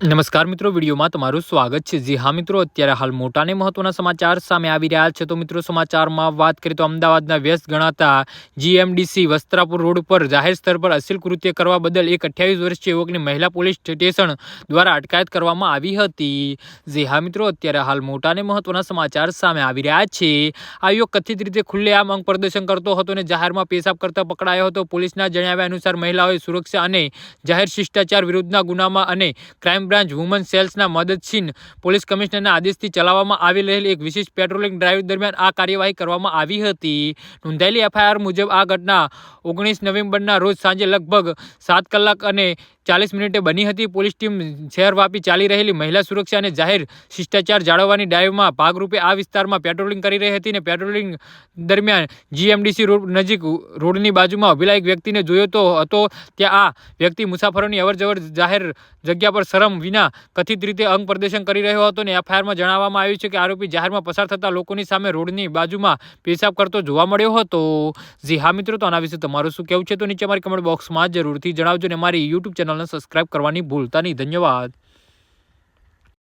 નમસ્કાર મિત્રો, વિડીયોમાં તમારું સ્વાગત છે। જી હા મિત્રો, અત્યારે હાલ મોટા અને મહત્વના સમાચાર સામે આવી રહ્યા છે। તો મિત્રો, સમાચારમાં વાત કરીએ તો અમદાવાદના વ્યસ્ત ગણાતા જીએમડીસી વસ્ત્રાપુર રોડ પર જાહેર સ્થળ પર અશ્લીલ કૃત્ય કરવા બદલ એક 28 વર્ષીય યુવકની મહિલા પોલીસ સ્ટેશન દ્વારા અટકાયત કરવામાં આવી હતી। જી હા મિત્રો, અત્યારે હાલ મોટા અને મહત્વના સમાચાર સામે આવી રહ્યા છે। આ યુવક કથિત રીતે ખુલ્લેઆમ અંગ પ્રદર્શન કરતો હતો અને જાહેરમાં પેશાબ કરતા પકડાયો હતો। પોલીસના જણાવ્યા અનુસાર મહિલાઓએ સુરક્ષા અને જાહેર શિષ્ટાચાર વિરુદ્ધના ગુનામાં અને ક્રાઇમ બ્રાન્ચ વુમન સેલ્સના મદદથી પોલીસ કમિશનરના આદેશથી ચલાવવામાં આવી રહેલી એક વિશેષ પેટ્રોલિંગ ડ્રાઈવ દરમિયાન આ કાર્યવાહી કરવામાં આવી હતી। નોંધાયેલી એફઆઈઆર મુજબ આ ઘટના 19 નવેમ્બરના રોજ સાંજે લગભગ 7 કલાક અને 40 મિનિટે બની હતી। પોલીસ ટીમ શહેરવ્યાપી ચાલી રહેલી મહિલા સુરક્ષા અને જાહેર શિષ્ટાચાર જાળવવાની ડ્રાઈવમાં ભાગરૂપે આ વિસ્તારમાં પેટ્રોલિંગ કરી રહી હતી અને પેટ્રોલિંગ દરમિયાન જીએમડીસી રોડ નજીક રોડની બાજુમાં ઉભેલા એક વ્યક્તિને જોયો હતો। ત્યાં આ વ્યક્તિ મુસાફરોની અવરજવર જાહેર જગ્યા પર શરમ વિના કથિત રીતે અંગ પ્રદર્શન કરી રહ્યો હતો અને એફઆઈઆરમાં જણાવવામાં આવ્યું છે કે આરોપી જાહેરમાં પસાર થતા લોકોની સામે રોડની બાજુમાં પેશાબ કરતો જોવા મળ્યો હતો। જી હા મિત્રો, તો આના વિશે તમારું શું કહેવું છે તો નીચે અમારી કમેન્ટ બોક્સમાં જરૂરથી જણાવજો અને અમારી યુટ્યુબ ચેનલને સબસ્ક્રાઇબ કરવાની ભૂલતા નહીં। ધન્યવાદ।